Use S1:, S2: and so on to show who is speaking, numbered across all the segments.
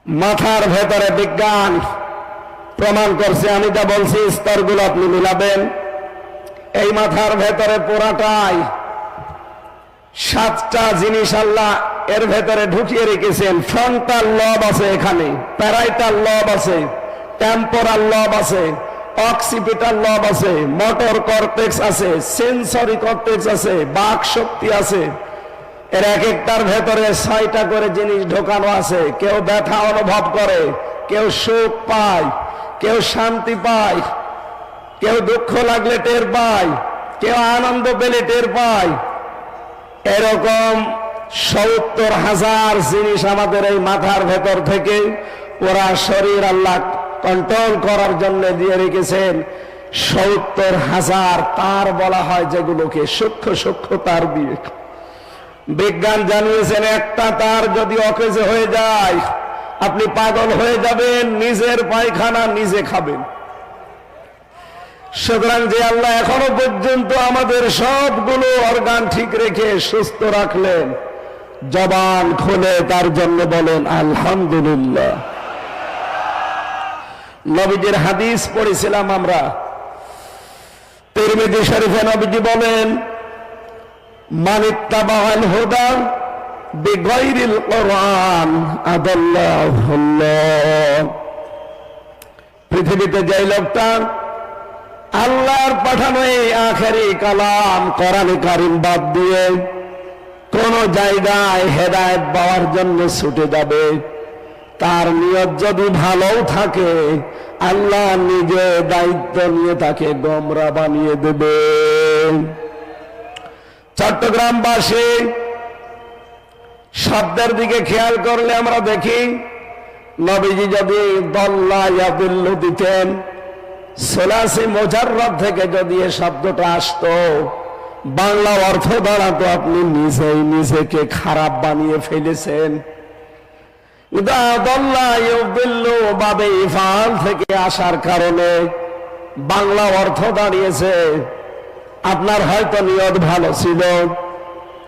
S1: মাথার ভেতরে বিজ্ঞান প্রমাণ করছে, আমি যা বলছি স্তরগুলো আপনি মিলাবেন। এই মাথার ভেতরে পুরাটাই 7টা জিনিস আল্লাহ এর ভেতরে ঢুকিয়ে রেখেছেন। ফ্রন্টাল লব আছে, এখানে প্যারাইটাল লব আছে, টেম্পোরাল লব আছে, অক্সিপিটাল লব আছে, মোটর কর্টেক্স আছে, সেন্সরি কর্টেক্স আছে, বাক শক্তি আছে। এর এক একটার ভেতরে 6টা করে জিনিস ঢোকানো আছে। কেউ ব্যথা অনুভব করে, কেউ সুখ পায়, কেউ শান্তি পায়, কেউ দুঃখ লাগলে টের পায়, কেউ আনন্দ পেলে টের পায়। এরকম 70,000 জিনিস আমাদের এই মাথার ভেতর থেকে ওরা শরীর আল্লাহ কন্ট্রোল করার জন্য দিয়ে রেখেছেন। 70,000 তার বলা হয়, যেগুলোকে সূক্ষ্ম সূক্ষ্ম তার দিয়ে। বিজ্ঞান জানিয়েছেন একটা তার যদি অকেজ হয়ে যায় আপনি পাগল হয়ে যাবেন, নিজের পায়খানা নিজে খাবেন। সুতরাং যে আল্লাহ এখনো পর্যন্ত আমাদের সবগুলো অর্গান ঠিক রেখে সুস্থ রাখলেন, জবান খুলে তার জন্য বলেন আলহামদুলিল্লাহ। নবীজির হাদিস পড়েছিলাম আমরা, তিরমিজি শরীফে নবীজি বলেন, মান ইত্তাবাআল হুদা বিগাইরিল কুরআন আদাল্লাহুল্লাহ। পৃথিবীতে যে লোকটা আল্লাহর পাঠানো এই আখেরি কালাম কোরআনে কারীম বাদ দিয়ে কোন জায়গায় হেদায়েত পাওয়ার জন্য ছুটে যাবে, তার নিয়ত যদি ভালো থাকে আল্লাহ নিজে দায়িত্ব নিয়ে তাকে গোমরা বানিয়ে দেবে। চট্টগ্রামবাসী শব্দের দিকে খেয়াল করলে আমরা দেখি, নবীজি যদি দল্লা ইয়াদুল্লু দিতেন, সোলাসি মুজাররদ থেকে যদি এ শব্দটা আসতো, বাংলা অর্থ দাঁড়াতো আপনি নিজেই নিজেকে খারাপ বানিয়ে ফেলেছেন। দল্লা ইউদিল্লু বাবে ইফআল থেকে আসার কারণে বাংলা অর্থ দাঁড়িয়েছে আপনার হয়তো নিয়ত ভালো ছিল,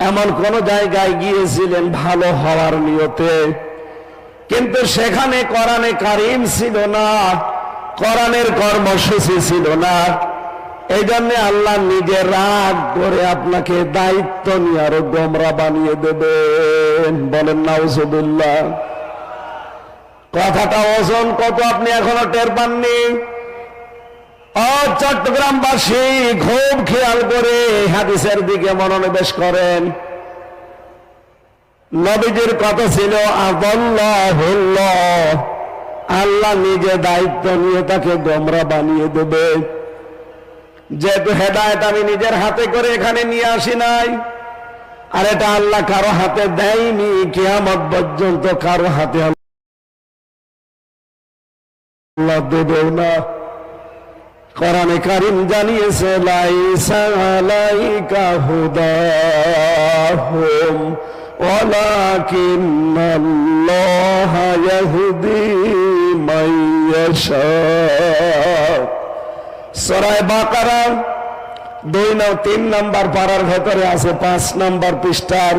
S1: এমন কোন জায়গায় গিয়েছিলেন ভালো হওয়ার নিয়তে, কিন্তু সেখানে কোরআনে কারীম ছিল না, কোরআনের কর্মসূচি ছিল না। এই জন্য আল্লাহ নিজে রাগ করে আপনাকে দায়িত্ব নিয়ে আরো গোমরা বানিয়ে দেবেন। বলেন নাউজুবিল্লাহ। কথাটা ওজন কত আপনি এখনো টের পাননি। চট্টগ্রামবাসী খুব খেয়াল করে হাদিসের দিকে মনোনিবেশ করেন। নবীজির কথা ছিল আদাল্লাহুল্লাহ, আল্লাহ নিজে দায়িত্ব নিয়ে তাকে গোমরা বানিয়ে দেবে। যেহেতু হেদায়েত আমি নিজের হাতে করে এখানে নিয়ে আসি নাই, আর এটা আল্লাহ কারো হাতে দেয়নি, কিয়ামত পর্যন্ত কারো হাতে আল্লাহ দেবেও না। কোরআনে কারীম জানিয়েছে, লাইসা আলাইকা হুদাহুম ওয়ালাকিন্নাল্লাহা ইয়াহদি মান ইয়াশা। সূরা বাকারা 3 নম্বর পারার ভেতরে আছে, 5 নম্বর পৃষ্ঠার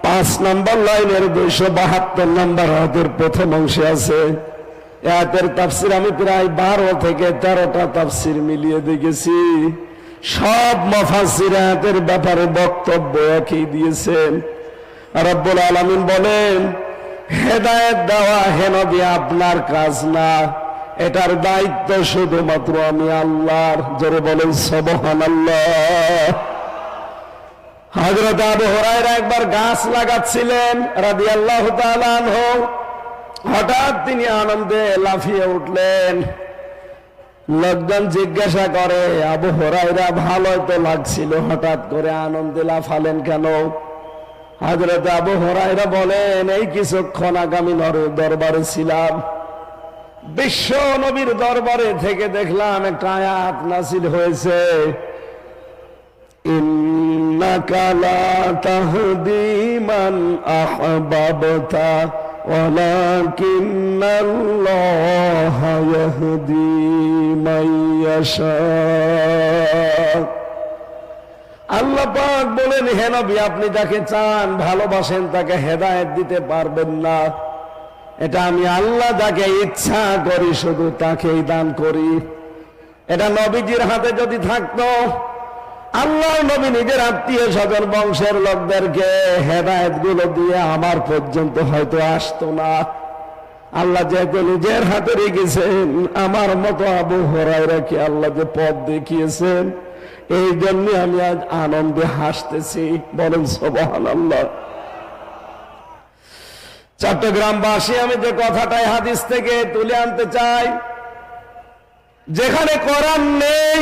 S1: 5 নম্বর লাইনের 272 নম্বর আয়াতের প্রথম অংশে আছে। আয়াতের তাফসীর আমি প্রায় 12 থেকে 13টা তাফসীর মিলিয়ে দেখেছি। সব মুফাসসির আয়াতের ব্যাপারে বক্তব্য একই দিয়েছেন। রব্বুল আলামিন বলেন, হেদায়েত দেওয়া হে নবী আপনার কাজ না, এটার দায়িত্ব শুধুমাত্র আমি আল্লাহর। জোরে বলেন সুবহানাল্লাহ। হযরত আবু হুরায়রা একবার গাছ লাগাচ্ছিলেন রাদিয়াল্লাহু তাআলা আনহু, হঠাৎ তিনি আনন্দে লাফিয়ে উঠলেন। লোকজন জিজ্ঞাসা করে, আবু হুরায়রা ভালোই তো লাগছিল, হঠাৎ করে আনন্দে লাফালেন কেন? হযরত আবু হুরায়রা বলেন, এই কিছুক্ষণ আগামী দরবারে ছিলাম, বিশ্ব নবীর দরবারে থেকে দেখলাম একটা আয়াত নাযিল হয়েছে, ইন্নাকা লা তাহদি মান আহবাবতা ওয়ালাকিন্নাল্লাহা ইয়াহদি মান ইয়াশা। আল্লাহ পাক বলেন, হে নবী আপনি যাকে চান ভালোবাসেন তাকে হেদায়েত দিতে পারবেন না, এটা আমি আল্লাহ যাকে ইচ্ছা করি শুধু তাকেই দান করি। এটা নবীজির হাতে যদি থাকতো, আল্লাহ নবী নিজের আত্মীয় স্বজন বংশের লোকদেরকে হেদায়েত গুলো দিয়ে আমার পর্যন্ত হয়তো আসতো না। আল্লাহ যেহেতু নিজের হাতে রেখেছেন, আমার মতো আবু হুরায়রাকে আল্লাহ যে পথ দেখিয়েছেন, এই জন্য আমি আজ আনন্দে হাসতেছি। বলেন সুবহানাল্লাহ। চট্টগ্রামবাসী, আমি যে কথাটাই হাদিস থেকে তুলে আনতে চাই, যেখানে কোরআন নেই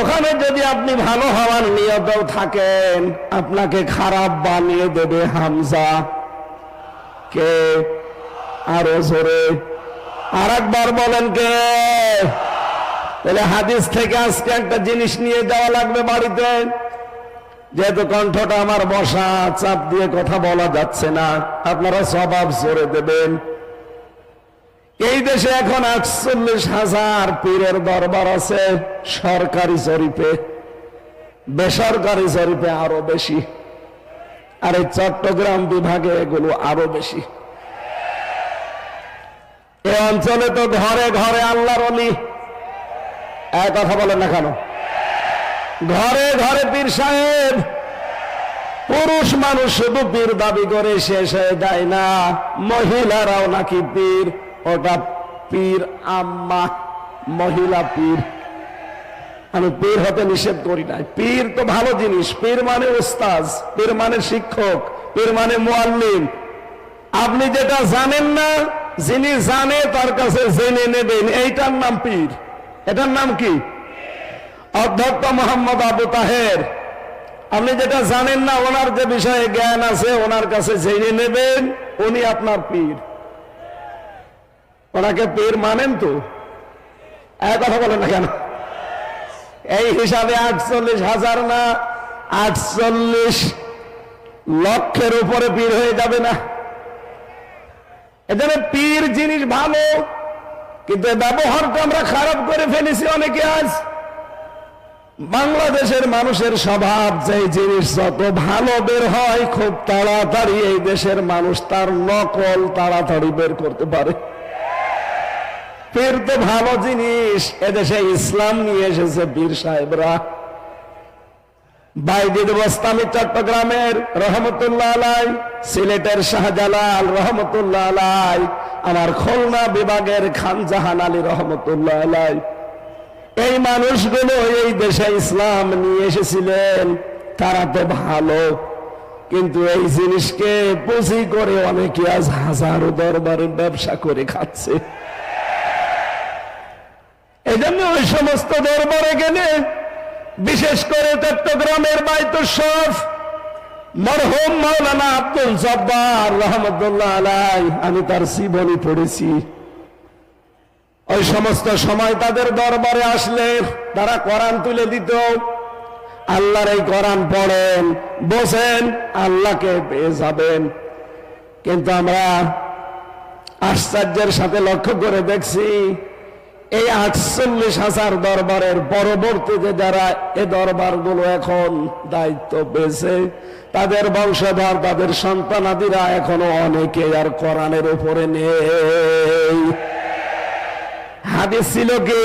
S1: ওখানে যদি আপনি ভালো হওয়ার নিয়তেও থাকেন, আপনাকে খারাপ বানিয়ে দেবে হামজা। কে? আরো জোরে আর একবার বলেন কে? তাহলে হাদিস থেকে আজকে একটা জিনিস নিয়ে যাওয়া লাগবে বাড়িতে। যেহেতু কণ্ঠটা আমার বসা, চাপ দিয়ে কথা বলা যাচ্ছে না, আপনারা স্বভাব জোরে দেবেন। এই দেশে এখন 48,000 পীরের দরবার আছে সরকারি জরিপে, বেসরকারি জরিপে আরো বেশি, আর এই চট্টগ্রাম বিভাগে এগুলো আরো বেশি। এই অঞ্চলে তো ঘরে ঘরে আল্লাহর ওলি। এক কথা বলেন না কেন? ঘরে ঘরে পীর সাহেব। পুরুষ মানুষ শুধু পীর দাবি করে শেষ হয়ে যায় না, মহিলারাও নাকি পীর। ওটা পীর আম্মা, মহিলা পীর। আমি পীর হতে নিষেধ করি না, পীর তো ভালো জিনিস। পীর মানে উস্তাজ, পীর মানে শিক্ষক, পীর মানে মুআল্লিম। আপনি যেটা জানেন না, যিনি জানে তার কাছে জেনে নেবেন, এইটার নাম পীর। এটার নাম কি? অধ্যক্ষ মোহাম্মদ আবু তাহের। আপনি যেটা জানেন না, ওনার যে বিষয়ে জ্ঞান আছে ওনার কাছে জেনে নেবেন, উনি আপনার পীর। ওনাকে পীর মানেন তো? এক কথা বলেন না কেন? এই হিসাবে 48,000 না 48 লক্ষের উপরে পীর হয়ে যাবে না? এজন্য পীর জিনিস ভালো, কিন্তু ব্যবহারটা আমরা খারাপ করে ফেলেছি অনেকে। আজ বাংলাদেশের মানুষের স্বভাব, যে জিনিস যত ভালো বের হয় খুব তাড়াতাড়ি এই দেশের মানুষ তার নকল তাড়াতাড়ি বের করতে পারে। পীর তো ভালো জিনিস। এদেশে ইসলাম নিয়ে এসেছে পীর সাহেবরা। বাইজিদ বোস্তামি চট্টগ্রামের রহমতুল্লাহ আলাই, সিলেটের শাহজালাল রহমতুল্লাহ আলাই, আমার খুলনা বিভাগের খান জাহান আলী রহমতুল্লাহ আলাই, এই মানুষগুলো এই দেশে ইসলাম নিয়ে এসেছিলেন। তারা তো ভালো, কিন্তু এই জিনিসকে পুঁজি করে অনেকে আজ হাজারো দরবারের ব্যবসা করে খাচ্ছে। এই জন্য ওই সমস্ত দরবারে গেলে, বিশেষ করে চট্টগ্রামের বাইতুল শরফ মরহুম মাওলানা আব্দুল জব্বার রহমতুল্লাহ আলাই, আমি তার জীবনী পড়েছি। ওই সমস্ত সময় তাদের দরবারে আসলে তারা কোরআন তুলে দিত। আল্লাহর এই কোরআন পড়েন, বসেন, আল্লাহকে পেয়ে যাবেন। কিন্তু আমরা আশ্চর্যের সাথে লক্ষ্য করে দেখছি, এই 48,000 দরবারের পরবর্তীতে যারা এ দরবারগুলো এখন দায়িত্ব পেয়েছে, তাদের বংশধর, তাদের সন্তানাদিরা এখনো অনেকে আর কোরআনের উপরে নেই। হাদিস ছিল কি?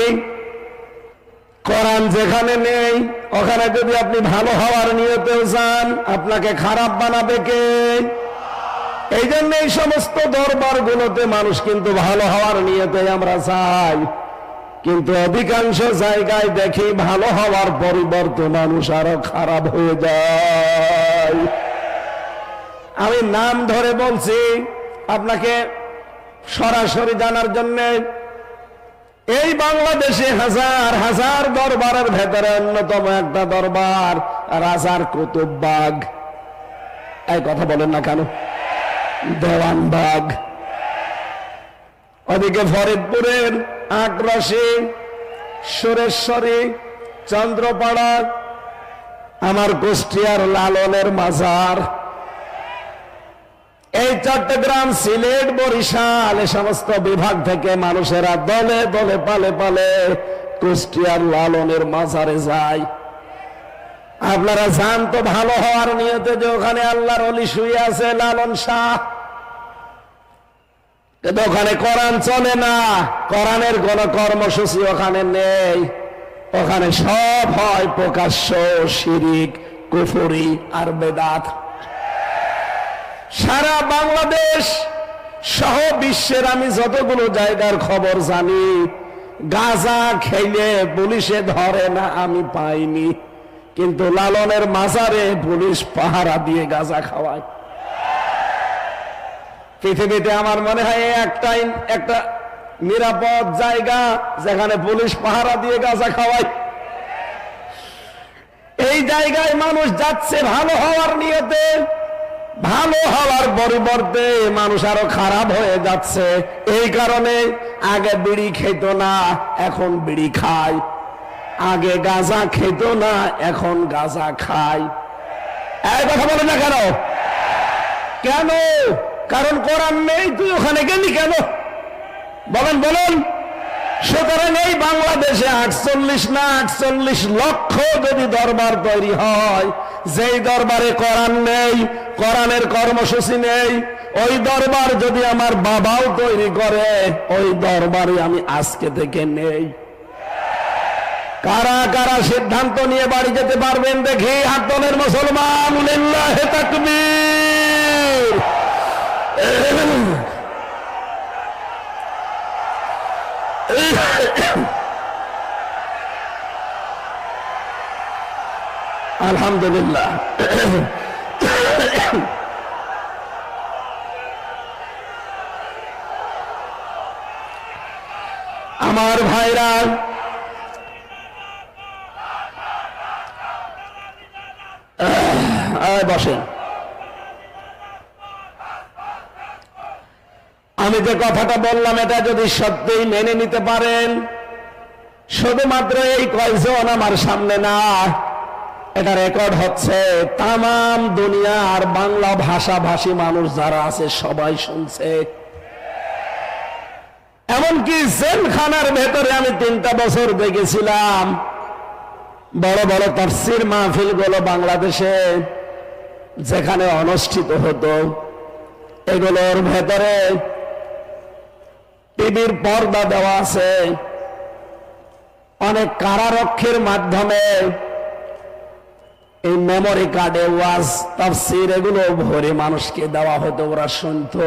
S1: কোরআন যেখানে নেই ওখানে যদি আপনি ভালো হওয়ার নিয়তেও যান, আপনাকে খারাপ বানাবে কে? এই জন্য এই সমস্ত দরবারগুলোতে মানুষ কিন্তু ভালো হওয়ার নিয়তে আমরা যাই, কিন্তু অধিকাংশ জায়গায় দেখি ভালো হওয়ার পরিবর্তে মানুষ আরো খারাপ হয়ে যায়। আমি নাম ধরে বলছি আপনাকে সরাসরি জানার জন্য। এই বাংলাদেশে হাজার হাজার দরবারের ভেতরে অন্যতম একটা দরবার রাজার কুতুববাগ। এই কথা বলেন না কেন? দেওয়ানবাগ। ওদিকে ফরিদপুরের আটরশি, সুরেশ্বরী, চন্দ্রপাড়া, আমার কুষ্টিয়ার লালনের মাজার, এই চট্টগ্রাম, সিলেট, বরিশাল, এ সমস্ত বিভাগ থেকে মানুষেরা দলে দলে পালে পালে কুষ্টিয়ার লালনের মাজারে যায়। আপনারা যান তো ভালো হওয়ার নিয়তে, যে ওখানে আল্লাহর ওলি শুয়ে আছে লালন শাহ। কিন্তু ওখানে কোরআন চলে না, কোরআনের কোন কর্মসূচি ওখানে নেই। ওখানে সব হয় প্রকাশ্য শিরিক, কুফরি আর বেদাত। সারা বাংলাদেশ সহ বিশ্বের আমি যতগুলো জায়গার খবর জানি, গাঁজা খেলে পুলিশে ধরে না আমি পাইনি, কিন্তু লালনের মাজারে পুলিশ পাহারা দিয়ে গাঁজা খাওয়ায়। পৃথিবীতে আমার মনে হয় একটা নিরাপদ জায়গা যেখানে পুলিশ পাহারা দিয়ে গাঁজা খাওয়ায়। এই জায়গায় মানুষ যাচ্ছে ভালো হওয়ার নিয়তে, ভালো হওয়ার পরিবর্তে মানুষ আরো খারাপ হয়ে যাচ্ছে। এই কারণে আগে বিড়ি খেত না, এখন বিড়ি খায়। আগে গাঁজা খেত না, এখন গাঁজা খায়। এই কথা বলে না কেন? কেন? কারণ কোরআন নেই। তুই ওখানে গেলি কেন? বলেন বলেন। সুতরাং এই বাংলাদেশে 48 লক্ষ যদি দরবার তৈরি হয়, যেই দরবারে কোরআন নেই, কোরআনের কর্মসূচি নেই, ওই দরবার যদি আমার বাবাও তৈরি করে, ওই দরবারে আমি আজকে থেকে নেই। কারা কারা সিদ্ধান্ত নিয়ে বাড়ি যেতে পারবেন দেখি হাত তোলেন মুসলমান। লিল্লাহি তাকবীর। আলহামদুলিল্লাহ। আমার ভাইরা, বসেন। আমি যে কথাটা বললাম এটা যদি সত্যিই মেনে নিতে পারেন, শুধুমাত্র এই কয়জন আমার সামনে না, এটা রেকর্ড হচ্ছে, তামাম দুনিয়ার বাংলা ভাষাভাষী মানুষ যারা আছে সবাই শুনছে। এমনকি জেলখানার ভেতরে আমি 3টা বছর দেখেছিলাম বড় বড় তাফসীর মাহফিল গুলো বাংলাদেশে যেখানে অনুষ্ঠিত হতো, এগুলোর ভেতরে টিভির পর্দা দেওয়া আছে। অনেক কারারক্ষীর মাধ্যমে এই মেমোরি কার্ডে ওয়াজ তাফসীর এগুলো ভরে মানুষকে দেওয়া হতো, ওরা শুনতো।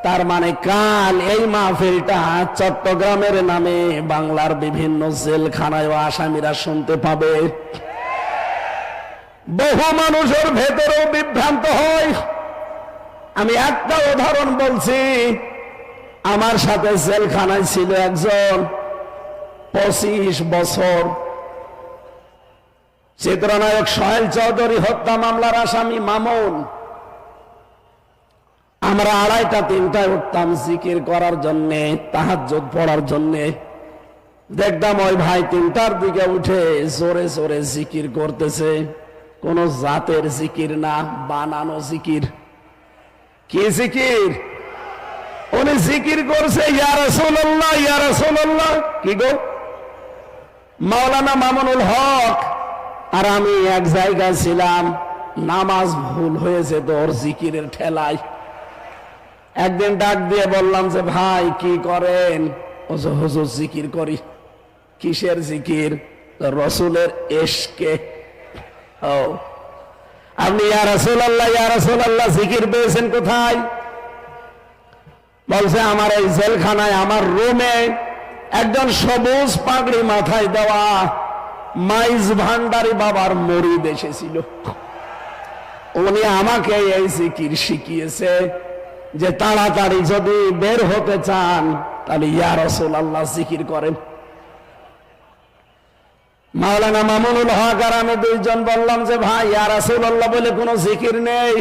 S1: তার মানে কাল এই মাহফিলটা চট্টগ্রামের নামে বাংলার বিভিন্ন জেলখানায় আসামিরা শুনতে পাবে। বহু মানুষের ভেতরেও বিভ্রান্ত হয়। আমি একটা উদাহরণ বলছি। আমার সাথে জেলখানায় ছিল একজন 25 বছর চিত্রনায়ক সোহেল চৌধুরী হত্যা মামলার আসামি মামুন। আমরা 2:30-3টায় উঠতাম জিকির করার জন্যে, তাহাজ্জুদ পড়ার জন্যে। দেখতাম ওই ভাই 3টার দিকে উঠে জোরে জোরে জিকির করতেছে। কোন জাতের জিকির না, বানানো জিকির। কি জিকির? উনি জিকির করছে ইয়া রাসূলুল্লাহ, ইয়া রাসূলুল্লাহ। কি গো? মাওলানা মামুনুল হক আর আমি এক জায়গায় ছিলাম, নামাজ ভুল হয়েছে তো ওর জিকিরের ঠেলায়। একদিন ডাক দিয়ে বললাম যে ভাই কি করেন? ও যে হুজুর জিকির করি। কিসের জিকির? রসুলের ইশকে। ও, আপনি ইয়া রাসূলুল্লাহ, ইয়া রাসূলুল্লাহ জিকির পেয়েছেন কোথায়? বলছে আমার এই জেলখানায় আমার রুমে একজন সবুজ পাগড়ি মাথায় দেওয়া মাইজ ভান্ডারী বাবার মুরিদ এসেছিল। উনি আমাকে এই জিকির শিখিয়েছে যে তাড়াতাড়ি যদি বের হতে চান তাহলে ইয়া রাসূলুল্লাহ জিকির করেন। মাওলানা মামুনুল হক আর আমি 2জন বললাম যে ভাই ইয়া রাসূলুল্লাহ বলে কোনো জিকির নেই।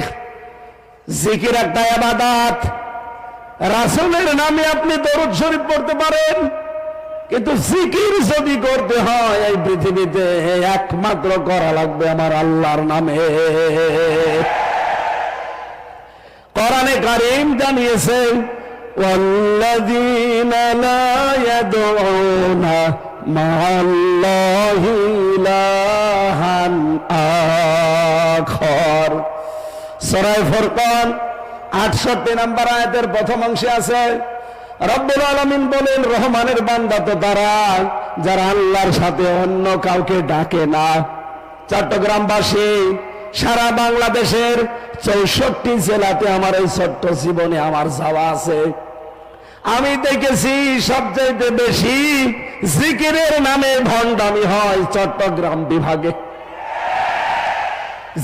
S1: জিকির একটা ইবাদত। রাসূলের নামে আপনি দরুদ শরীফ পড়তে পারেন, কিন্তু জিকির যদি করতে হয় এই পৃথিবীতে একমাত্র করা লাগবে আমার আল্লাহর নামে। কোরআনে কারীম জানিয়েছে ওয়াল্লাযীনা লা ইয়াদউনা মা'আল্লাহি ইলাহান আখার। সূরা ফুরকান 68 নম্বর আয়াতের প্রথম অংশে আছে, রব্বুল আলামিন বলেন, রহমানের বান্দা তো তারা যারা আল্লাহর সাথে অন্য কাউকে ডাকে না। চট্টগ্রামবাসী, সারা বাংলাদেশের 64 জেলাতে আমার এই ছোট্ট জীবনে আমার যাওয়া আছে। আমি দেখেছি সবচেয়ে বেশি জিকিরের নামে ভণ্ডামি হয় চট্টগ্রাম বিভাগে।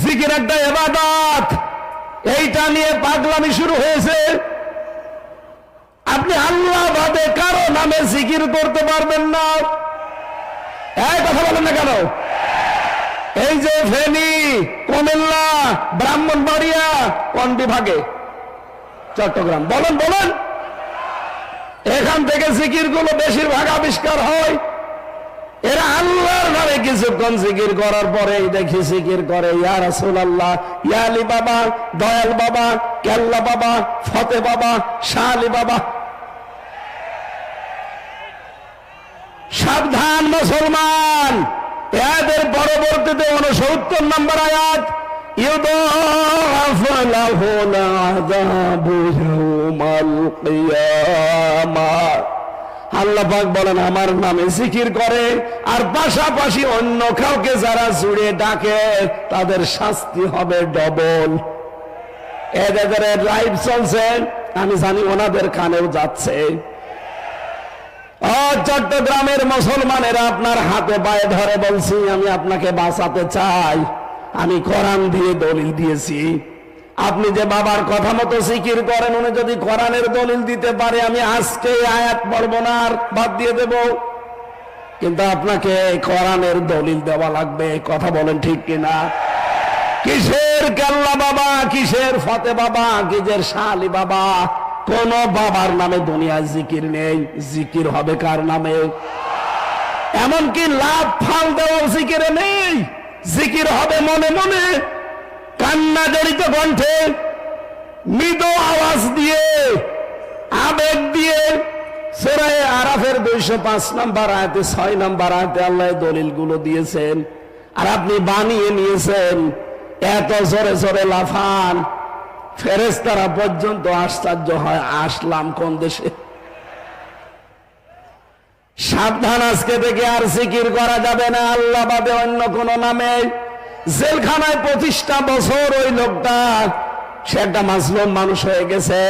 S1: জিকির একটা ইবাদত, এইটা নিয়ে পাগলামি শুরু হয়েছে। আপনি আল্লাহ বাদে কারো নামে জিকির করতে পারবেন না। এই কথা বলেন না কেন? এই যে ফেনী, কুমিল্লা, ব্রাহ্মণবাড়িয়া কোন বিভাগে? চট্টগ্রাম। বলেন বলেন, এখান থেকে জিকির গুলো বেশিরভাগ আবিষ্কার হয়। এরা আল্লাহর নামে কিছুক্ষণ জিকির করার পরে দেখি জিকির করে, ইয়া রাসূলুল্লাহ, ইয়া আলী বাবা, দয়াল বাবা, কেল্লা বাবা, ফতে বাবা, শাহ আলী বাবা। সাবধান মুসলমান, এদের পরবর্তীতে 69 নম্বর আয়াত, ইউদাফু লাহুল আযাবু ইয়াউমাল কিয়ামাহ। আল্লাহ পাক বলেন, আমার নামে জিকির করে আর পাশাপাশি অন্য কাউকে যারা জুড়ে ডাকে তাদের শাস্তি হবে ডবল। এদের লাইভ চলছে, আমি জানি ওনাদের কানেও যাচ্ছে। চট্টগ্রামের মুসলমানেরা, আপনার হাতে পায়ে ধরে বলছি, আমি আপনাকে বাঁচাতে চাই। আমি কোরআন দিয়ে দলিল দিয়েছি। আপনি যে বাবার কথা মতো জিকির করেন, উনি যদি কোরআনের দলিল দিতে পারে, আমি আজকে আয়াত পড়ব না, আর বাদ দিয়ে দেব। কিন্তু আপনাকে কোরআনের দলিল দেওয়া লাগবে। কথা বলেন ঠিক কিনা? কিসের কেল্লা বাবা, কিসের ফতে বাবা, কিসের শাহ আলী বাবা? কোন বাবার নামে দুনিয়ায় জিকির নেই। জিকির হবে কার নামে? এমনকি লাভ ফাল দেওয়া জিকিরে নেই। জিকির হবে মনে মনে, কান্না জড়িত কণ্ঠে, মৃদু আওয়াজ দিয়ে, আবেগ দিয়ে। সূরা আরাফের 205 নম্বর আয়াতে 6 নম্বর আয়াতে আল্লাহ দলিলগুলো দিয়েছেন, আর আপনি বানিয়ে নিয়েছেন। এত জোরে জোরে লাফান, ফেরেশতারা পর্যন্ত আশ্চর্য হয়, আসলাম কোন দেশে। সাবধান, আজকে থেকে আর জিকির করা যাবে না আল্লাহ বাদে অন্য কোন নামে। জেলখানায় 25টা বছর ওই লোকটা, সে একটা মাজলুম মানুষ হয়ে গেছে।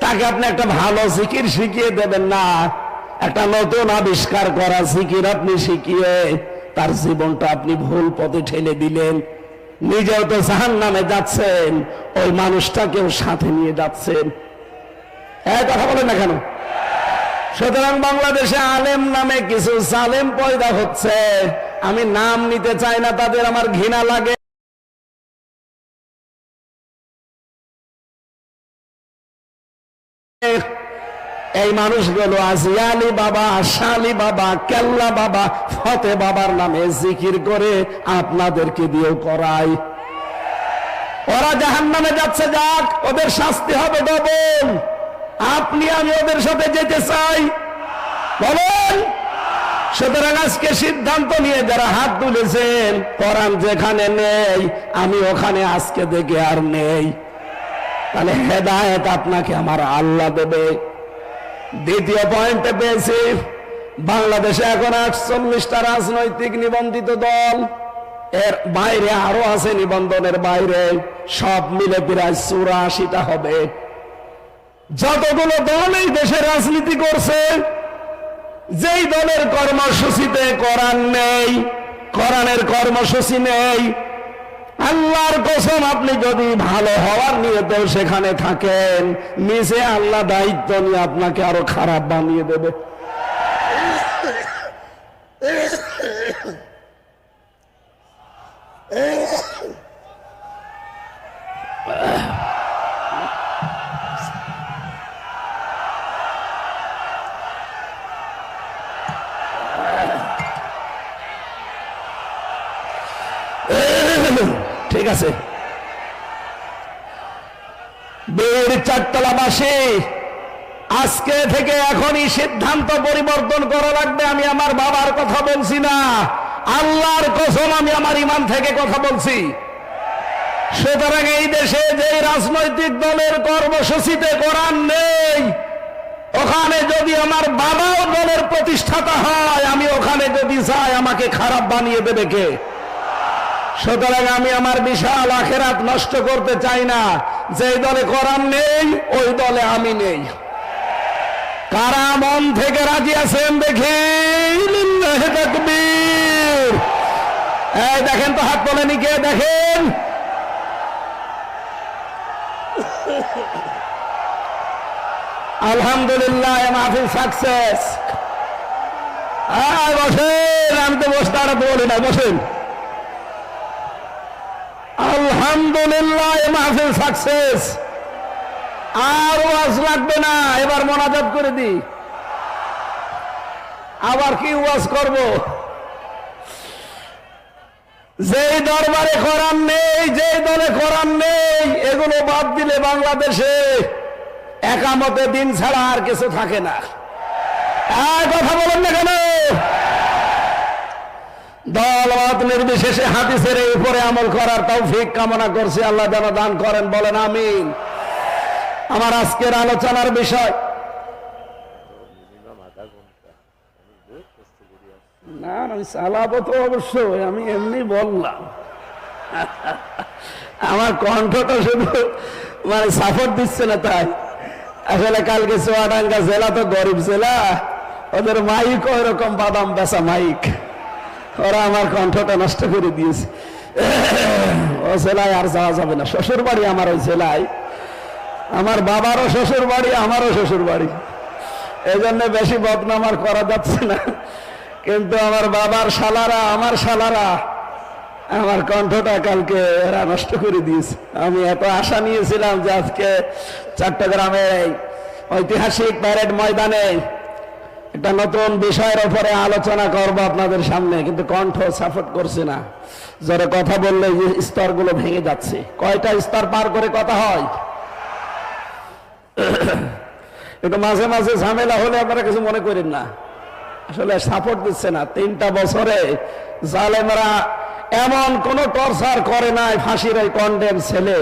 S1: তাকে আপনি একটা ভালো জিকির শিখিয়ে দেবেন না, একটা নতুন আবিষ্কার করা জিকির আপনি শিখিয়ে তার জীবনটা আপনি ভুল পথে ঠেলে দিলেন। নিজেও তো জাহান্নামে যাচ্ছেন, ওই মানুষটাকেও সাথে নিয়ে যাচ্ছেন। এই কথা বলেন না কেন? সুতরাং বাংলাদেশে আলেম নামে কিছু জালেম পয়দা হচ্ছে। আমি নাম নিতে চাই না, তাদের আমার ঘৃণা লাগে। এই মানুষগুলো আজ আলী বাবা, শালি বাবা, কেল্লা বাবা, ফতে বাবার নামে জিকির করে আপনাদেরকে দিয়েও করায়। ওরা জাহান্নামে যাচ্ছে, যাক, ওদের শাস্তি হবে ডবল। আপনি আমি ওদের সাথে যেতে চাই? বলেন। সুতরাং আজকে সিদ্ধান্ত নিয়ে যারা হাত তুলেছেন, কোরআন যেখানে নেই আমি ওখানে আজকে থেকে আর নেই, তাহলে হেদায়েত আপনাকে আমার আল্লাহ দেবে। দ্বিতীয় পয়েন্টে পেয়েছি, বাংলাদেশে এখন 48টা রাজনৈতিক নিবন্ধিত দল, এর বাইরে আরো আছে নিবন্ধনের বাইরে, সব মিলে প্রায় 84টা হবে। যতগুলো দল এই দেশে রাজনীতি করছে, যেই দলের কর্মসূচিতে কোরআন নেই, কোরআনের কর্মসূচি নেই, আল্লাহর কসম আপনি যদি ভালো হওয়ার নিয়তেও সেখানে থাকেন, নিজে আল্লাহ দায়িত্ব নিয়ে আপনাকে আরো খারাপ বানিয়ে দেবে। ঠিক আছে, বীর চারতলাবাসী, আজকে থেকে এখনই সিদ্ধান্ত পরিবর্তন করা লাগবে। আমি আমার বাবার কথা বলছি না, আল্লাহর কসম আমি আমার ঈমান থেকে কথা বলছি। সুতরাং এই দেশে যে রাজনৈতিক দলের কর্মসূচিতে কোরআন নেই, ওখানে যদি আমার বাবাও দলের প্রতিষ্ঠাতা হয়, আমি ওখানে যদি যাই আমাকে খারাপ বানিয়ে দেবে কে? সুতরাং আমি আমার বিশাল আখেরাত নষ্ট করতে চাই না। যে দলে কোরআন নেই ওই দলে আমি নেই। কারা মন থেকে রাজি আছেন দেখি? লিল্লাহি তাকবীর। এই দেখেন তো, হাত তোলেনি কে? দেখেন, আলহামদুলিল্লাহ, মাহফিল সাকসেস। বসেন, আমি তো বসতে আর বলি না, বসেন। আলহামদুলিল্লাহ, মাহফিল সাকসেস। আর ওয়াজ লাগবে না, এবার মোনাজাত করে দি। আবার কি ওয়াজ করব? যেই দরবারে কোরআন নেই, যেই দলে কোরআন নেই, এগুলো বাদ দিলে বাংলাদেশে একামতে দিন ছাড়া আর কিছু থাকে না। আর কথা বলেন না কেন? দলমত নির্বিশেষে হাদিসের উপরে আমল করার তৌফিক কামনা করছি, আল্লাহ যেন দান করেন, বলেন আমিন। আমার আজকের আলোচনার বিষয়, না আমি চালাবো তো অবশ্যই, আমি এমনি বললাম। আমার কণ্ঠটা শুধু মানে সাপোর্ট দিচ্ছে না তাই। আসলে কালকে চুয়াডাঙ্গা জেলা তো গরিব জেলা, ওদের মাইক ওই রকম বাদাম বেচা মাইক, ওরা আমার কণ্ঠটা নষ্ট করে দিয়েছে। ও জেলায় আর যাওয়া যাবে না। শ্বশুর বাড়ি আমার ওই জেলায়, আমার বাবারও শ্বশুর বাড়ি, আমারও শ্বশুর বাড়ি, এই জন্য বেশি বদনাম আর করা যাচ্ছে না। কিন্তু আমার বাবার শালারা, আমার শালারা আমার কণ্ঠটা কালকে এরা নষ্ট করে দিয়েছে। আমি এত আশা নিয়েছিলাম যে আজকে চট্টগ্রামে ঐতিহাসিক প্যারেড ময়দানে একটা নতুন বিষয়ের উপরে আলোচনা করব আপনাদের সামনে, কিন্তু কণ্ঠ সাপোর্ট করছে না। যারা কথা বললে যে স্তরগুলো ভেঙে যাচ্ছে। কয়টা স্তর পার করে কথা হয়? একটু মাঝে মাঝে ঝামেলা হলে আপনারা কিছু মনে করেন না, আসলে সাপোর্ট দিচ্ছে না। 3টা বছরে জালেমরা এমন কোন টর্চার করে নাই। ফাঁসির ওই কন্ডেম ছেলে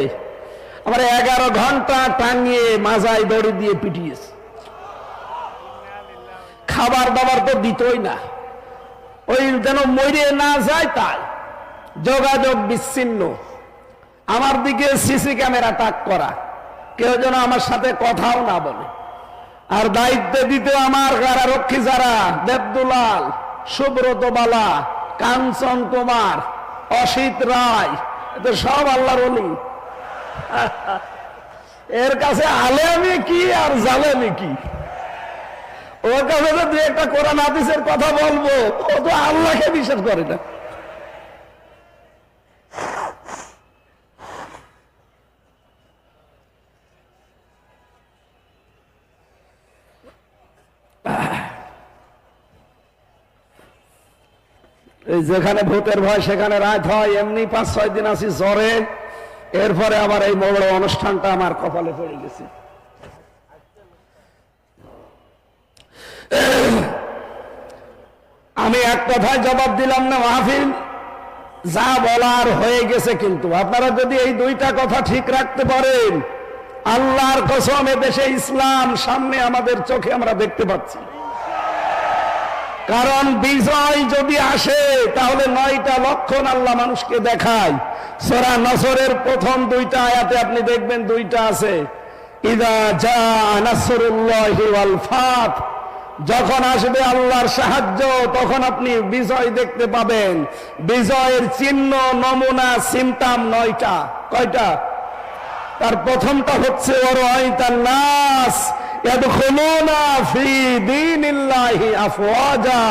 S1: আমার 11 ঘন্টা টাঙিয়ে মাজায় দড়ি দিয়ে পিটিয়েছে। খাবার দাবার তো দিতই না, ওই যেন মরে না যায় তাই। যোগাযোগ বিচ্ছিন্ন। আমার দিকে সিসি ক্যামেরা টাক করা, কেউ যেন আমার সাথে কথাও না বলে। আর দায়িত্ব দিতে আমার কারারক্ষী যারা, দেবদুলাল, সুব্রত বালা, কাঞ্চন কুমার, অসিত রায়, এতো সব আল্লাহর ওলি। এর কাছে আলেমি কি আর জালেমি কি? ওর কাছে তো 2-একটা কোরআন হাদিসের কথা বলবো, ও তো আল্লাহকে বিশ্বাস করে না। এই যেখানে ভূতের ভয় সেখানে রাত হয়, এমনি 5-6 দিন আছি জ্বরে, এরপরে আবার এই বড় অনুষ্ঠানটা আমার কপালে পড়ে গেছে। আমি এক কথায় জবাব দিলাম না, মাহফিল যা বলার হয়ে গেছে। কিন্তু আপনারা যদি এই 2টা কথা ঠিক রাখতে পারেন, আল্লাহর কসম দেশে ইসলাম সামনে আমাদের চোখে আমরা দেখতে পাচ্ছি। কারণ বিজয় যদি আসে তাহলে 9টা লক্ষণ আল্লাহ মানুষকে দেখায়। সূরা নসরের প্রথম 2টা আয়াতে আপনি দেখবেন 2টা আছে, ইযা জাআ নাসরুল্লাহি ওয়াল ফাত, যখন আসবে আল্লাহর সাহায্য তখন আপনি বিজয় দেখতে পাবেন। বিজয়ের চিহ্ন, নমুনা, সিমটাম 9টা। কয়টা? তার প্রথমটা হচ্ছে ওয়ারাআইতান নাস ইয়াদখুলুনা ফি দীনিল্লাহি আফওয়াজা।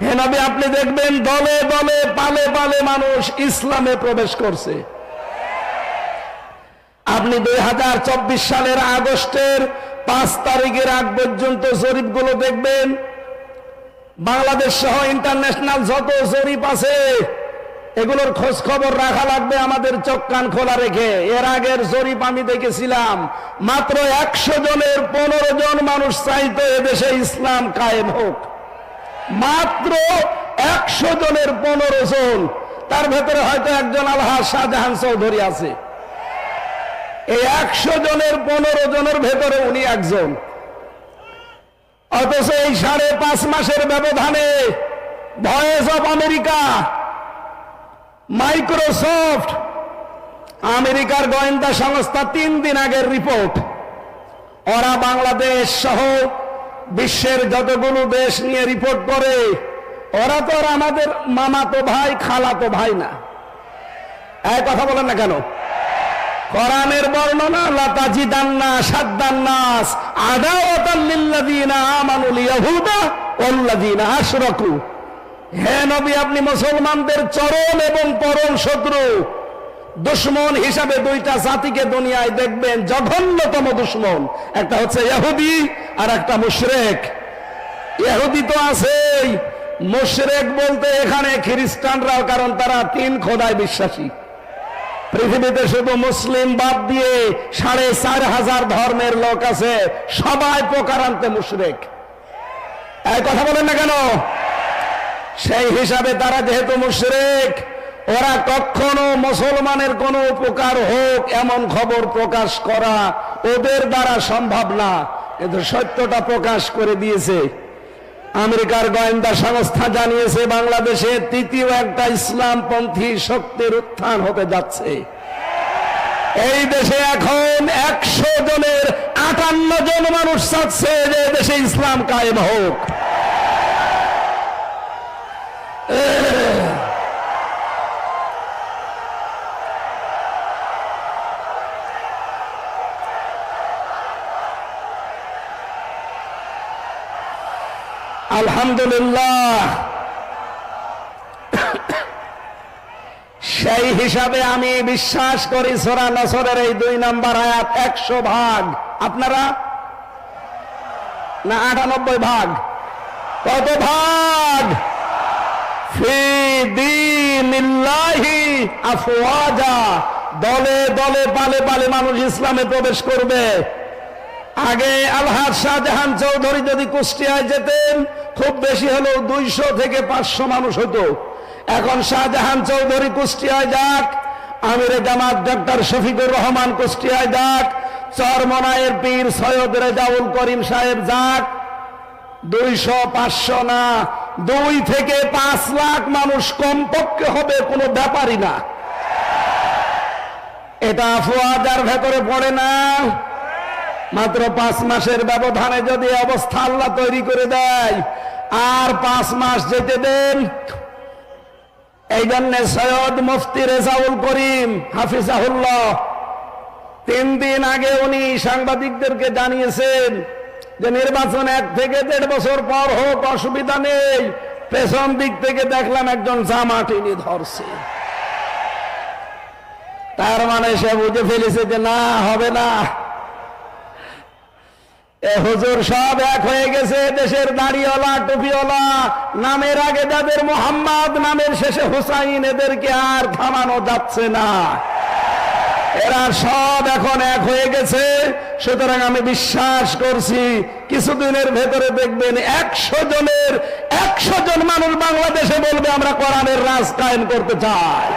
S1: হে নবী, আপনি দেখবেন দলে দলে, পালে পালে মানুষ ইসলামে প্রবেশ করছে। আপনি 2024 সালের আগস্টের 5 তারিখের আগ পর্যন্ত জরিপগুলো দেখবেন, বাংলাদেশ সহ ইন্টারন্যাশনাল যত জরিপ আছে এগুলোর খোঁজ খবর রাখা লাগবে আমাদের চোখ কান খোলা রেখে। এর আগের জরিপ আমি দেখেছিলাম, মাত্র 100 জনের 15 জন মানুষ চাইতো এদেশে ইসলাম কায়েম হোক। মাত্র 100 জনের 15 জন। তার ভেতরে হয়তো একজন আলহাজ শাহজাহান চৌধুরী আছে। এই 100 জনের 15 জনের ভেতরে উনি একজন। অথচ এই 5.5 মাসের ব্যবধানে ভয়েস অফ আমেরিকা, মাইক্রোসফট, আমেরিকার গোয়েন্দা সংস্থা 3 দিন আগের রিপোর্ট, ওরা বাংলাদেশ সহ বিশ্বের যতগুলো দেশ নিয়ে রিপোর্ট করে, ওরা তো আমাদের মামাতো ভাই খালাতো ভাই না। এই কথা বলেন না কেন? কোরআনের বর্ণনা, লাতাজিদান্না শাদ্দান্নাস আদাওয়াতাল লিল্লাযিনা আমানুল ইয়াহুদা ওয়াল্লাযিনা আশরাকু। হে নবী, আপনি মুসলমানদের চরম এবং পরম শত্রু, দুশমন হিসাবে 2টা জাতিকে দুনিয়ায় দেখবেন, জঘন্যতম দুশমন। একটা হচ্ছে ইহুদি আর একটা মুশরিক। ইহুদি তো আছেই, মুশরিক বলতে এখানে খ্রিস্টানরাও, কারণ তারা 3 খোদায় বিশ্বাসী। পৃথিবীতে শুধু মুসলিম বাদ দিয়ে 4,500 ধর্মের লোক আছে, সবাই প্রকারান্তে মুশরিক। এই কথা বলেন না কেন? সেই হিসাবে তারা যেহেতু মুশরিক, ওরা কখনো মুসলমানের কোনো উপকার হোক এমন খবর প্রকাশ করা ওদের দ্বারা সম্ভব না। কিন্তু সত্যটা প্রকাশ করে দিয়েছে। আমেরিকার গোয়েন্দা সংস্থা জানিয়েছে বাংলাদেশে 3য় একটা ইসলামপন্থী শক্তির উত্থান হতে যাচ্ছে। এই দেশে এখন 100 জনের 58 জন মানুষ চাচ্ছে যে দেশে ইসলাম কায়েম হোক। আলহামদুলিল্লাহ। সেই হিসাবে আমি বিশ্বাস করি সূরা নসরের এই 2 নম্বর আয়াত 100 ভাগ। আপনারা না 98 ভাগ? কত ভাগ? ফি দীনিল্লাহি আফওয়াজা, দলে দলে পালে পালে মানুষ ইসলামে প্রবেশ করবে। আগে আলহাজ শাহজাহান চৌধুরী যদি কুষ্টিয়ায় যেতেন, খুব বেশি হলেও 200 থেকে 500 মানুষ হতো। এখন শাহজাহান চৌধুরী কুষ্টিয়ায় যাক, আমিরে জামাত ডক্টর শফিকুর রহমান কুষ্টিয়ায় যাক, চরমনায়ের পীর সৈয়দ রেজাউল করিম সাহেব যাক, 200-500 না, 2 থেকে 5 লাখ মানুষ কমপক্ষে হবে, কোনো ব্যাপারই না। এটা আফওয়াজার ভেতরে পড়ে না। মাত্র 5 মাসের ব্যবধানে যদি অবস্থা আল্লাহ তৈরি করে দেয়, আর 5 মাস যেতে দেন। এই জন্য সৈয়দ মুফতি রেজাউল করিম হাফিজাহুল্লাহ 3 দিন আগে উনি সাংবাদিকদেরকে জানিয়েছেন যে নির্বাচন 1 থেকে 1.5 বছর পর হোক, অসুবিধা নেই। পেছন দিক থেকে দেখলাম একজন জামা টেনে ধরছে। তার মানে সে বুঝে ফেলেছে যে না, হবে না। হুজুর সব এক হয়ে গেছে। দেশের দাড়িওয়ালা, টুপিওয়ালা, নামের আগে যাদের মোহাম্মদ, নামের শেষে হুসাইন, এদেরকে আর থামানো যাচ্ছে না। এরা সব এখন এক হয়ে গেছে। সুতরাং আমি বিশ্বাস করছি কিছুদিনের ভেতরে দেখবেন 100 জনের 100 জন মানুষ বাংলাদেশে বলবে আমরা কোরআনের রাজ কায়েম করতে চাই।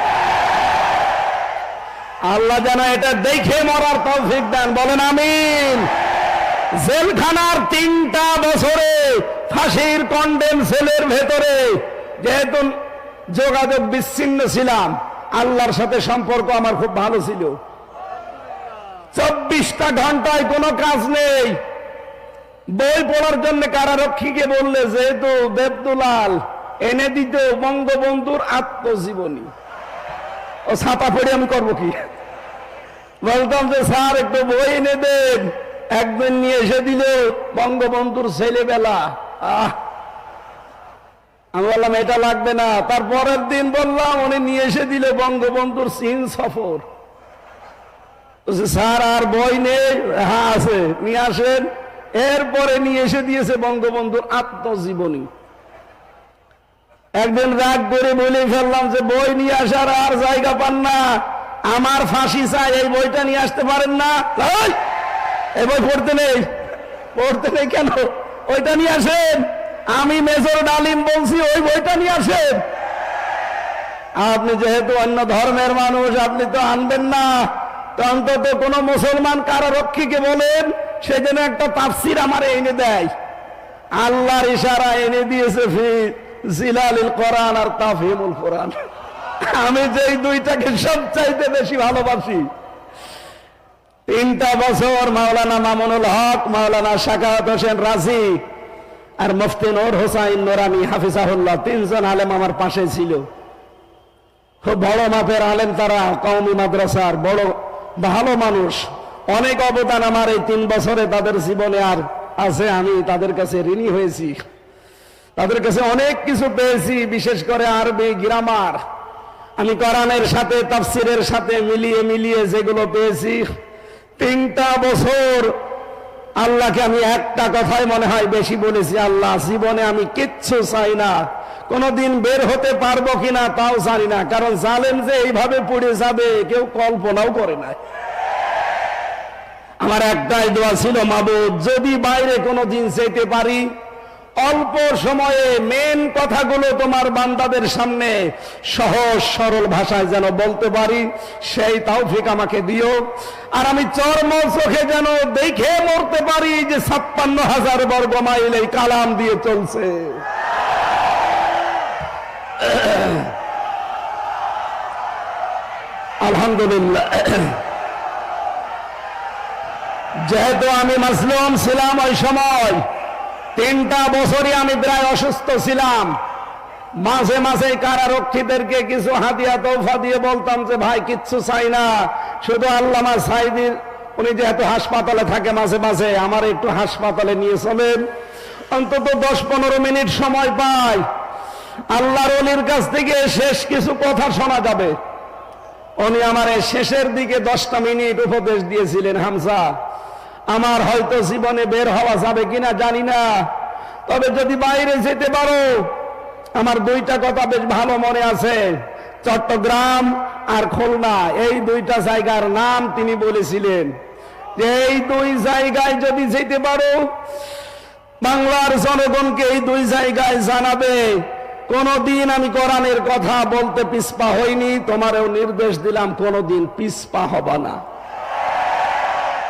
S1: আল্লাহ যেন এটা দেখে মরার তৌফিক দেন, বলেন আমিন। জেলখানার 3টা বছরে ফাঁসির কন্ডেম সেলের ভেতরে যেহেতু যোগাযোগ বিচ্ছিন্ন ছিলাম, আল্লাহর সাথে সম্পর্ক আমার খুব ভালো ছিল। 24টা ঘন্টায় কোনো কাজ নেই। বই পড়ার জন্য কারারক্ষীকে বললে যেহেতু দেবদুলাল এনে দিত বঙ্গবন্ধুর আত্মজীবনী, ও ছাপা পড়ে আমি করবো কি? বলতাম যে স্যার একটু বই এনে দেন। একদিন নিয়ে এসে দিল বঙ্গবন্ধুর ছেলেবেলা। আমি বললাম এটা লাগবে না। তারপরের দিন বললাম, উনি নিয়ে এসে দিল বঙ্গবন্ধুর চীন সফর। স্যার আর বই নেই? হ্যাঁ আছে, নিয়ে আসেন। এরপরে নিয়ে এসে দিয়েছে বঙ্গবন্ধুর আত্মজীবনী। একদিন রাগ করে বলে ফেললাম যে বই নিয়ে আসার আর জায়গা পান না, আমার ফাঁসি চাই, এই বইটা নিয়ে আসতে পারেন না? এই বই পড়তে নেই। পড়তে নেই কেন? ওইটা নিয়ে আসেন। আমি মেজর ডালিম বলছি ওই বইটা নিয়ে আসেন। আপনি যেহেতু অন্য ধর্মের মানুষ, আপনি তো আনবেন না, তো অন্তত কোন মুসলমান কারারক্ষীকে বলেন সে যেন একটা তাফসির আমার এনে দেয়। আল্লাহর ইশারা এনে দিয়েছে ফি জিলালিল কোরআন আর তাফহিমুল কোরআন। আমি যেই দুইটাকে সবচাইতে বেশি ভালোবাসি। 3টা বছর মাওলানা মামুনুল হক, মাওলানা শাকাওয়াত হোসেন রাজি আর মুফতি নূর হোসাইন নুরানি হাফিজাহুল্লাহ, 3 জন আলেম আমার পাশে ছিল। খুব বড় মাপের আলেম তারা, কওমি মাদ্রাসার বড় ভালো মানুষ। অনেক অবদান আমার এই 3 বছরে তাদের জীবনে আর আছে। আমি তাদের কাছে ঋণী হয়েছি, তাদের কাছে অনেক কিছু পেয়েছি, বিশেষ করে আরবি গ্রামার। আমি কোরআনের সাথে তাফসিরের সাথে মিলিয়ে মিলিয়ে যেগুলো পেয়েছি, 3টা বছর আল্লাহকে আমি একটা কথাই মনে হয় বেশি বলেছি, আল্লাহ জীবনে আমি কিচ্ছু চাই না, কোনদিন বের হতে পারবো কিনা তাও জানি না, কারণ জালেম যে এইভাবে পড়ে যাবে কেউ কল্পনাও করে না। আমার একটাই দোয়া ছিল, মাবুদ যদি বাইরে কোনদিন যেতে পারি, অল্প সময়ে মেন কথাগুলো তোমার বান্দাদের সামনে সহজ সরল ভাষায় যেন বলতে পারি, সেই তৌফিক আমাকে দিও। আর আমি চর্ম চোখে যেন দেখে মরতে পারি যে 56,000 বর্গ মাইল এই কালাম দিয়ে চলছে। আলহামদুলিল্লাহ। যেহেতু আমি মাসলুম ছিলাম ওই সময়, 3টা বছরই আমি প্রায় অসুস্থ ছিলাম। মাঝে মাঝে কারারক্ষীদেরকে কিছু হাদিয়া তোফা দিয়ে বলতাম যে ভাই কিচ্ছু চাই না, শুধু আল্লামা সাইদির, উনি যেহেতু হাসপাতালে থাকে মাঝে মাঝে, আমার একটু হাসপাতালে নিয়ে চলেন, অন্তত 10-15 মিনিট সময় পাই, আল্লাহর ওলির কাছ থেকে শেষ কিছু কথা শোনা যাবে। উনি আমার শেষের দিকে 10টা মিনিট উপদেশ দিয়েছিলেন, হামজা আমার হয়তো জীবনে বের হওয়া যাবে কিনা জানি না, তবে যদি বাইরে যেতে পারো, আমার 2টা কথা বেশ ভালো মনে আছে, চট্টগ্রাম আর খুলনা, এই 2টা জায়গার নাম তিনি বলেছিলেন যে এই 2 জায়গায় যদি যেতে পারো, বাংলার জনগণকে এই 2 জায়গায় জানাবে কোনদিন আমি কোরআনের কথা বলতে পিছপা হইনি, তোমারও নির্দেশ দিলাম কোনদিন পিছপা হবা না।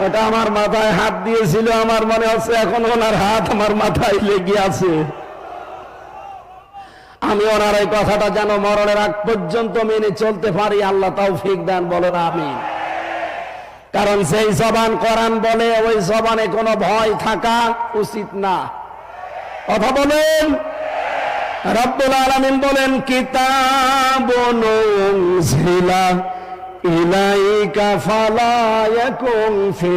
S1: ওটা আমার মাথায় হাত দিয়েছিল, আমার মনে হচ্ছে এখন ওনার হাত আমার মাথায় লেগে আছে। আমি ওনার এই কথাটা যেন মরণের আগ পর্যন্ত মেনে চলতে পারি, আল্লাহ তৌফিক দেন, বলেন আমিন। কারণ সেই জবান কোরআন বলে, ওই জবানে কোনো ভয় থাকা উচিত না। কথা বলেন। রব্বুল আলামিন বলেন, কিতাবুন উনজিলা ইলাইকা ফালা ইয়াকুন ফি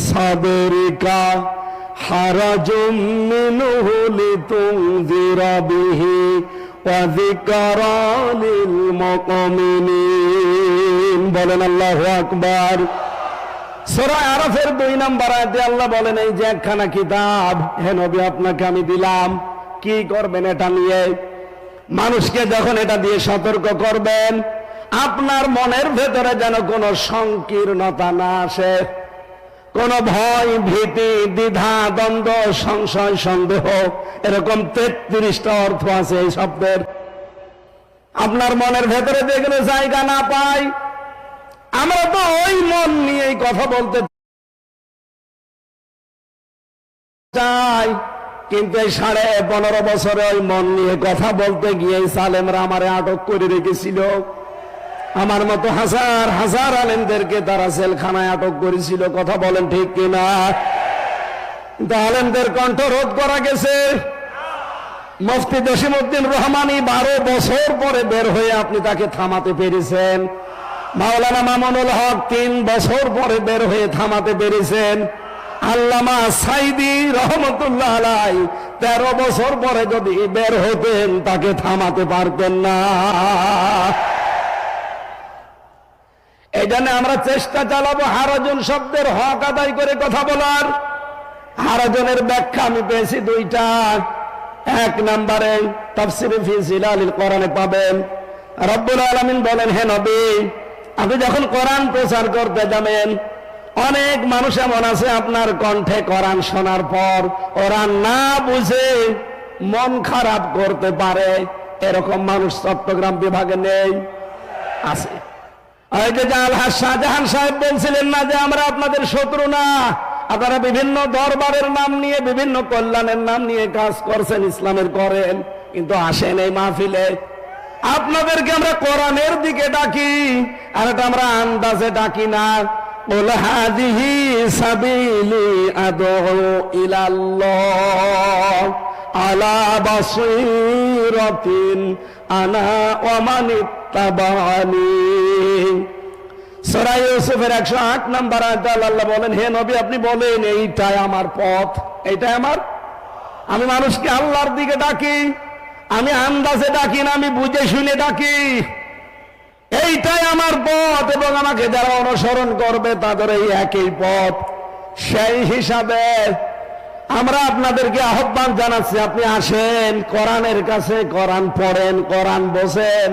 S1: সাদরিকা হারাজুম মিনহু লিতুনযিরা বিহি ওয়া যিকরা লিল মুমিনিন। বলেন আল্লাহু আকবার। সূরা আরাফের 2 নম্বর আয়াতে আল্লাহ বলেন, এই যে একখানা কিতাব, হে নবী আপনাকে আমি দিলাম, কি করবেন এটা নিয়ে? মানুষকে যখন এটা দিয়ে সতর্ক করবেন, আপনার মনের ভেতরে যেন কোনো সংকীর্ণতা না আসে, কোন ভয় ভীতি দ্বিধা দ্বন্দ্ব সংশয় সন্দেহ, এরকম 33টা অর্থ আছে এই শব্দের। আপনার মনের ভেতরে যেগুলো জায়গা না পায়, আমরা তো ওই মন নিয়েই কথা বলতে চাই, কিন্তু এই 15.5 বছরে ওই মন নিয়ে কথা বলতে গিয়ে সালেমরা আমারে আটক করে রেখেছিল। আমার মতো হাজার হাজার আলেমদেরকে তারা জেলখানায় আটক করেছিল। কথা বলেন ঠিক কিনা? কিন্তু আলেমদের কণ্ঠ রোধ করা গেছে। মুফতি জসিমউদ্দিন রহমানী 12 বছর পরে বের হয়ে আপনি তাকে থামাতে পেরেছেন। মাওলানা মামুনুল হক 3 বছর পরে বের হয়ে থামাতে পেরেছেন। আল্লামা সাইদি রহমতুল্লাহ আলাইহি 13 বছর পরে যদি বের হতেন তাকে থামাতে পারতেন না। এই জন্য আমরা চেষ্টা চালাবো হারাজন শব্দের হক আদায় করে কথা বলার। হারাজনের ব্যাখ্যা আমি পেয়েছি 2টা। 1 নম্বরে তাফসীরে ফি জিলালিল কোরআনে পাবেন, রব্বুল আলামিন বলেন, হে নবী আপনি যখন কোরআন প্রচার করতে যাবেন, অনেক মানুষ এমন আছে আপনার কণ্ঠে কোরআন শোনার পর ওরা না বুঝে মন খারাপ করতে পারে, এরকম মানুষ চট্টগ্রাম বিভাগে নেই? আছে। ওই যে শাহজাহান সাহেব বলছিলেন না যে আমরা আপনাদের শত্রু না, আপনারা বিভিন্ন দরবারের নাম নিয়ে বিভিন্ন কল্যাণের নাম নিয়ে কাজ করছেন, ইসলামের করেন, কিন্তু আসেন এই মাহফিলে। আপনাদেরকে আমরা কোরআনের দিকে ডাকি, আর এটা আমরা আন্দাজে ডাকি না। কুল হাযিহি সাবিলি আদউ ইলাল্লাহ আলা বাসীরাতিন আনা ওয়া মান ইত্তাবা'আনি। সূরা ইউসুফের 108 নম্বর আয়াতে আল্লাহ বলেন, হে নবী আপনি বলেন এইটাই আমার পথ, এইটাই আমার। আমি মানুষকে আল্লাহর দিকে ডাকি, আমি আন্দাজে ডাকি না, আমি বুঝে শুনে ডাকি। এইটাই আমার পথ, এবং আমাকে যারা অনুসরণ করবে তাদের এই একই পথ। সেই হিসাবে আমরা আপনাদেরকে আহ্বান জানাচ্ছি, আপনি আসেন কোরআনের কাছে, কোরআন পড়েন, কোরআন বোঝেন।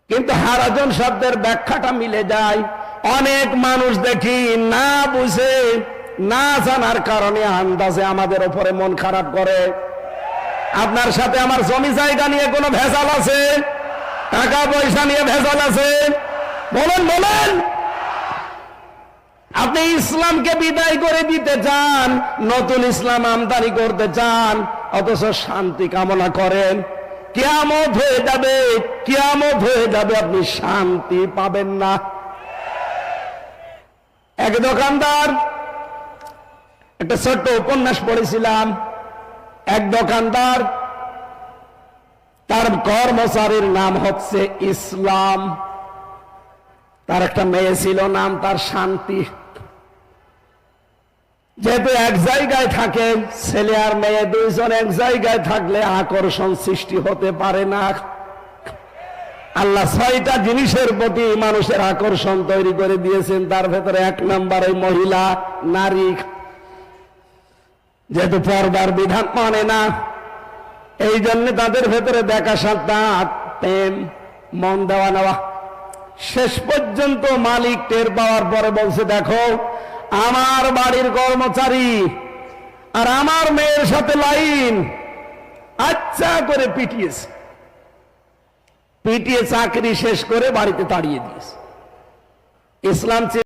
S1: কিন্তু হারাজন শব্দের ব্যাখ্যাটা মিলে যায়। অনেক মানুষ দেখি না বুঝে, না জানার কারণে আন্দাজে আমাদের উপরে মন খারাপ করে। আপনার সাথে আমার জমি জায়গা নিয়ে কোনো ভেজাল আছে? টাকা পয়সা নিয়ে ভেজাল আছে? বলেন বলেন। আপনি ইসলামকে বিদায় করে দিতে চান, নতুন ইসলাম আমদানি করতে চান, অথচ শান্তি কামনা করেন। কিয়ামত হয়ে যাবে, কিয়ামত হয়ে যাবে, আপনি শান্তি পাবেন না। এক দোকানদার, একটা ছোট্ট উপন্যাস পড়েছিলাম। এক দোকানদার, তার কর্মচারীর নাম হচ্ছে ইসলাম, তার একটা মেয়ে ছিল, নাম তার শান্তি। যেহেতু এক জায়গায় থাকে, ছেলে আর মেয়ে দুইজন এক জায়গায় থাকলে আকর্ষণ সৃষ্টি হতে পারে না। আল্লাহ 6টা জিনিসের প্রতি মানুষের আকর্ষণ তৈরি করে দিয়েছেন, তার ভেতরে 1 নম্বর এই মহিলা, নারী। যেহেতু পর্দার বিধান মানে না, এই জন্য তাদের ভেতরে দেখা সাক্ষাৎ, প্রেম, মন দেওয়া নেওয়া। শেষ পর্যন্ত মালিক টের পাওয়ার পরে বলছে, দেখো আমার বাড়ির কর্মচারী আর আমার মেয়ের সাথে লাইন, আচ্ছা করে পিটিয়েছে, পিটিয়ে চাকরি শেষ করে বাড়িতে তাড়িয়ে দিয়েছে। ইসলাম